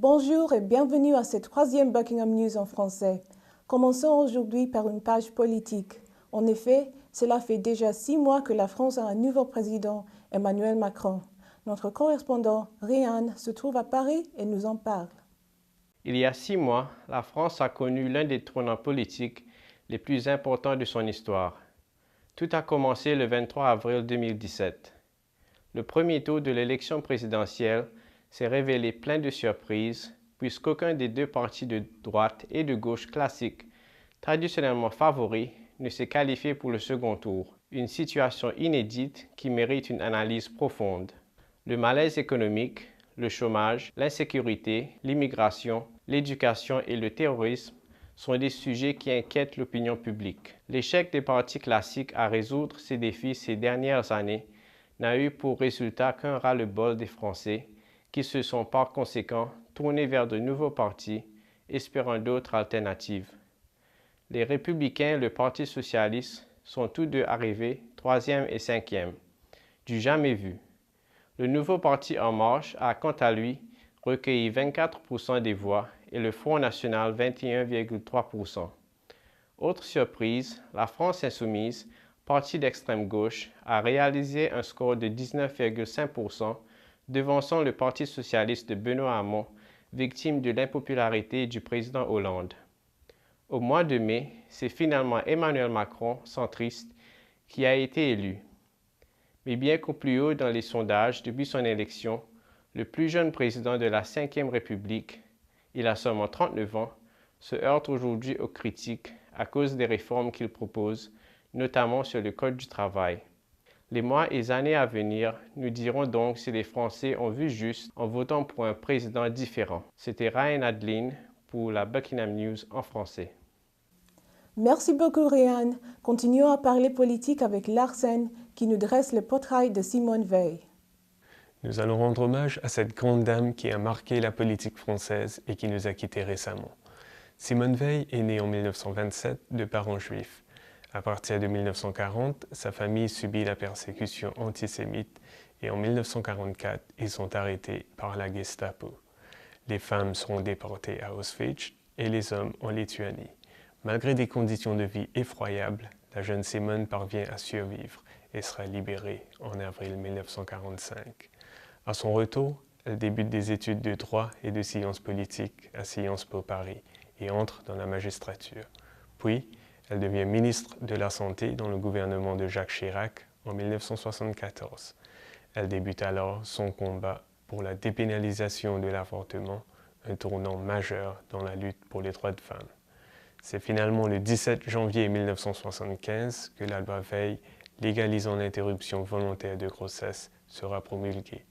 Bonjour et bienvenue à cette troisième Buckingham News en français. Commençons aujourd'hui par une page politique. En effet, cela fait déjà 6 mois que la France a un nouveau président, Emmanuel Macron. Notre correspondant, Ryan, se trouve à Paris et nous en parle. Il y a 6 mois, la France a connu l'un des tournants politiques les plus importants de son histoire. Tout a commencé le 23 avril 2017. Le premier tour de l'élection présidentielle s'est révélé plein de surprises, puisqu'aucun des deux partis de droite et de gauche classiques, traditionnellement favoris, ne s'est qualifié pour le second tour. Une situation inédite qui mérite une analyse profonde. Le malaise économique, le chômage, l'insécurité, l'immigration, l'éducation et le terrorisme sont des sujets qui inquiètent l'opinion publique. L'échec des partis classiques à résoudre ces défis ces dernières années n'a eu pour résultat qu'un ras-le-bol des Français qui se sont par conséquent tournés vers de nouveaux partis, espérant d'autres alternatives. Les Républicains et le Parti socialiste sont tous deux arrivés 3e et 5e, du jamais vu. Le nouveau parti En Marche a quant à lui recueilli 24% des voix et le Front national 21,3%. Autre surprise, la France insoumise, parti d'extrême gauche, a réalisé un score de 19,5%, devançant le Parti socialiste de Benoît Hamon, victime de l'impopularité du président Hollande. Au mois de mai, c'est finalement Emmanuel Macron, centriste, qui a été élu. Mais bien qu'au plus haut dans les sondages depuis son élection, le plus jeune président de la Ve République, il a seulement 39 ans, se heurte aujourd'hui aux critiques à cause des réformes qu'il propose, notamment sur le Code du travail. Les mois et années à venir nous diront donc si les Français ont vu juste en votant pour un président différent. C'était Ryan Adeline pour la Buckingham News en français. Merci beaucoup, Ryan. Continuons à parler politique avec Larsen, qui nous dresse le portrait de Simone Veil. Nous allons rendre hommage à cette grande dame qui a marqué la politique française et qui nous a quittés récemment. Simone Veil est née en 1927 de parents juifs. À partir de 1940, sa famille subit la persécution antisémite et en 1944, ils sont arrêtés par la Gestapo. Les femmes seront déportées à Auschwitz et les hommes en Lituanie. Malgré des conditions de vie effroyables, la jeune Simone parvient à survivre et sera libérée en avril 1945. À son retour, elle débute des études de droit et de sciences politiques à Sciences Po Paris et entre dans la magistrature. Puis, elle devient ministre de la Santé dans le gouvernement de Jacques Chirac en 1974. Elle débute alors son combat pour la dépénalisation de l'avortement, un tournant majeur dans la lutte pour les droits de femmes. C'est finalement le 17 janvier 1975 que la loi Veil légalisant l'interruption volontaire de grossesse sera promulguée.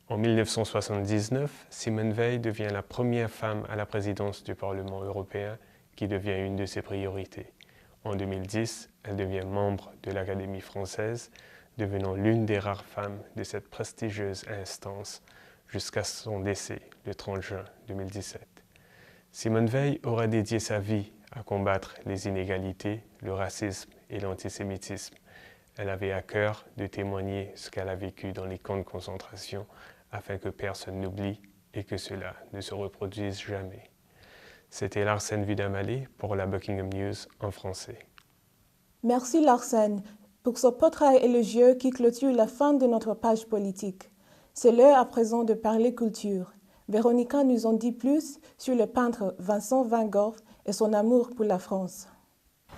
En 1979, Simone Veil devient la première femme à la présidence du Parlement européen qui devient une de ses priorités. En 2010, elle devient membre de l'Académie française, devenant l'une des rares femmes de cette prestigieuse instance jusqu'à son décès le 30 juin 2017. Simone Veil aura dédié sa vie à combattre les inégalités, le racisme et l'antisémitisme. Elle avait à cœur de témoigner ce qu'elle a vécu dans les camps de concentration afin que personne n'oublie et que cela ne se reproduise jamais. C'était Larsen Vidamalé pour la Buckingham News en français. Merci Larsen pour ce portrait élogieux qui clôture la fin de notre page politique. C'est l'heure à présent de parler culture. Véronica nous en dit plus sur le peintre Vincent van Gogh et son amour pour la France.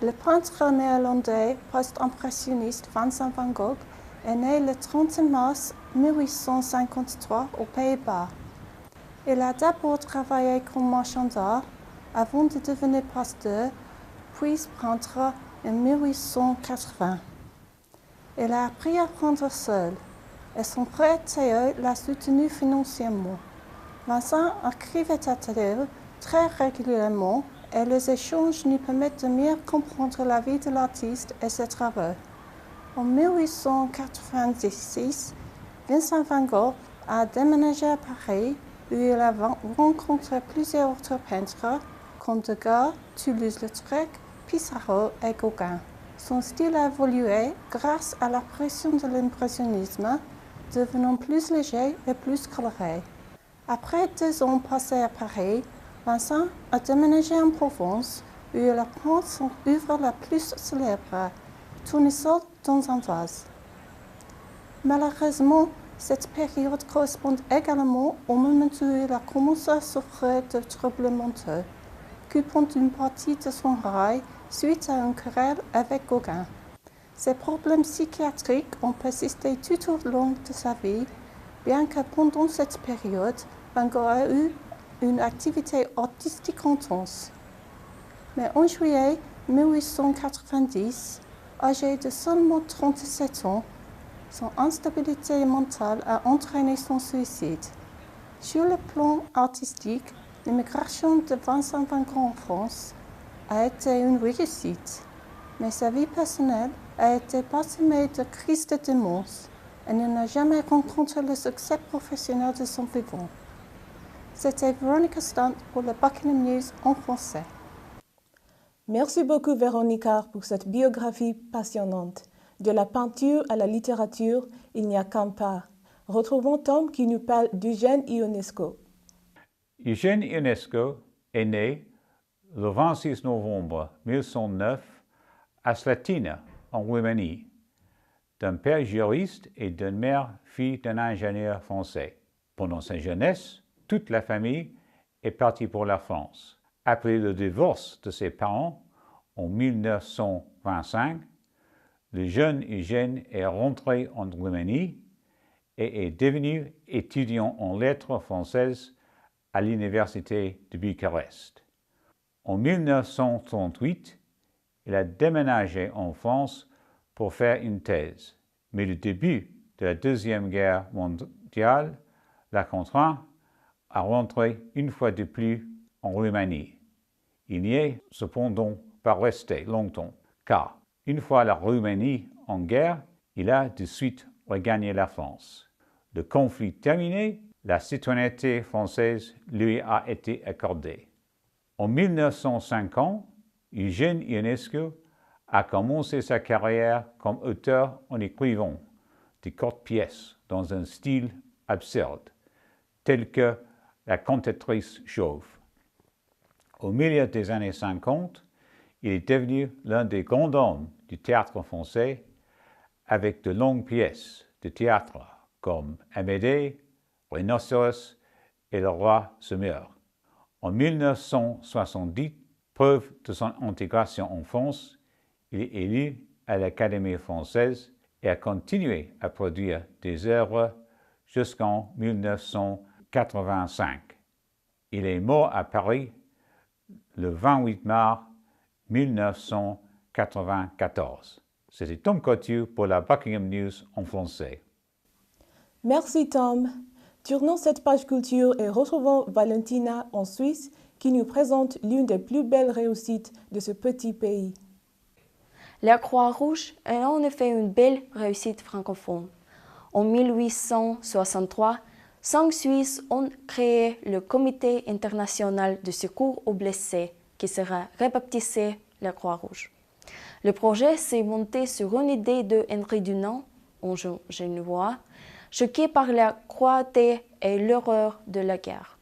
Le peintre néerlandais post-impressionniste Vincent van Gogh est né le 30 mars 1853 aux Pays-Bas. Il a d'abord travaillé comme marchand d'art avant de devenir pasteur, puis peintre en 1880. Il a appris à peindre seul et son frère Théo l'a soutenu financièrement. Vincent écrivait à Théo très régulièrement et les échanges nous permettent de mieux comprendre la vie de l'artiste et ses travaux. En 1896, Vincent van Gogh a déménagé à Paris où il a rencontré plusieurs autres peintres comme Degas, Toulouse-Lautrec, Pissarro et Gauguin. Son style a évolué grâce à la pression de l'impressionnisme, devenant plus léger et plus coloré. Après 2 ans passés à Paris, Vincent a déménagé en Provence, où il apprend son œuvre la plus célèbre, Tournesol dans un vase. Malheureusement, cette période correspond également au moment où il a commencé à souffrir de troubles mentaux, coupant une partie de son rail suite à une querelle avec Gauguin. Ces problèmes psychiatriques ont persisté tout au long de sa vie, bien que pendant cette période, Van Gogh a eu une activité artistique intense. Mais en juillet 1890, âgé de seulement 37 ans, son instabilité mentale a entraîné son suicide. Sur le plan artistique, l'immigration de Vincent Van Gogh en France a été une réussite, mais sa vie personnelle a été parsemée de crises de démence et il n'a jamais rencontré le succès professionnel de son vivant. C'était Véronica Stunt pour le Buckingham News en français. Merci beaucoup Véronica pour cette biographie passionnante. De la peinture à la littérature, il n'y a qu'un pas. Retrouvons Tom qui nous parle d'Eugène Ionesco. Eugène Ionesco est né le 26 novembre 1109 à Slatina, en Roumanie, d'un père juriste et d'une mère fille d'un ingénieur français. Pendant sa jeunesse, toute la famille est partie pour la France. Après le divorce de ses parents en 1925, le jeune Eugène est rentré en Roumanie et est devenu étudiant en lettres françaises à l'université de Bucarest. En 1938, il a déménagé en France pour faire une thèse, mais le début de la Deuxième Guerre mondiale l'a contraint à rentrer une fois de plus en Roumanie. Il n'y est cependant pas resté longtemps, car une fois la Roumanie en guerre, il a de suite regagné la France. Le conflit terminé, la citoyenneté française lui a été accordée. En 1950, Eugène Ionesco a commencé sa carrière comme auteur en écrivant de courtes pièces dans un style absurde, tel que La cantatrice chauve. Au milieu des années 50, il est devenu l'un des grands hommes du théâtre français avec de longues pièces de théâtre comme Amédée, Rhinocéros et Le roi se meurt. En 1970, preuve de son intégration en France, il est élu à l'Académie française et a continué à produire des œuvres jusqu'en 1985. Il est mort à Paris le 28 mars 1994. C'était Tom Couture pour la Buckingham News en français. Merci Tom. Tournons cette page culture et retrouvons Valentina en Suisse qui nous présente l'une des plus belles réussites de ce petit pays. La Croix-Rouge est en effet une belle réussite francophone. En 1863, 5 Suisses ont créé le Comité international de secours aux blessés, qui sera rebaptisé la Croix-Rouge. Le projet s'est monté sur une idée de Henri Dunant, un Genevois, choqué par la cruauté et l'horreur de la guerre.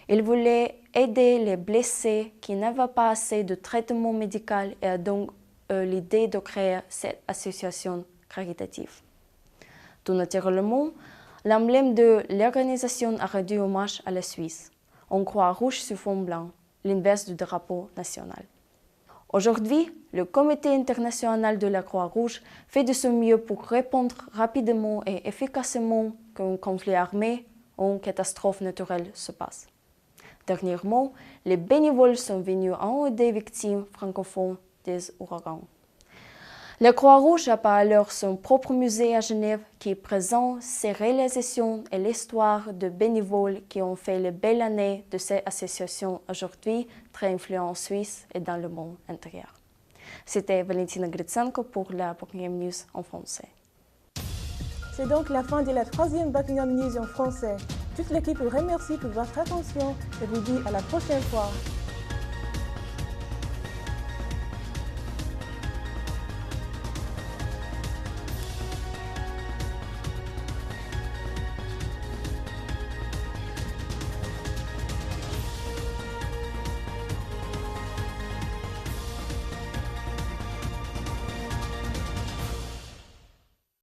Il voulait aider les blessés qui n'avaient pas assez de traitement médical et a donc l'idée de créer cette association caritative. Tout naturellement, l'emblème de l'organisation a rendu hommage à la Suisse, en croix rouge sur fond blanc, l'inverse du drapeau national. Aujourd'hui, le Comité international de la Croix-Rouge fait de son mieux pour répondre rapidement et efficacement quand un conflit armé ou une catastrophe naturelle se passe. Dernièrement, les bénévoles sont venus en aide des victimes francophones des ouragans. La Croix-Rouge a par alors son propre musée à Genève qui présente ses réalisations et l'histoire de bénévoles qui ont fait les belles années de cette association aujourd'hui très influente en Suisse et dans le monde intérieur. C'était Valentina Gritsenko pour la Buckingham News en français. C'est donc la fin de la 3e Buckingham News en français. Toute l'équipe vous remercie pour votre attention et vous dit à la prochaine fois.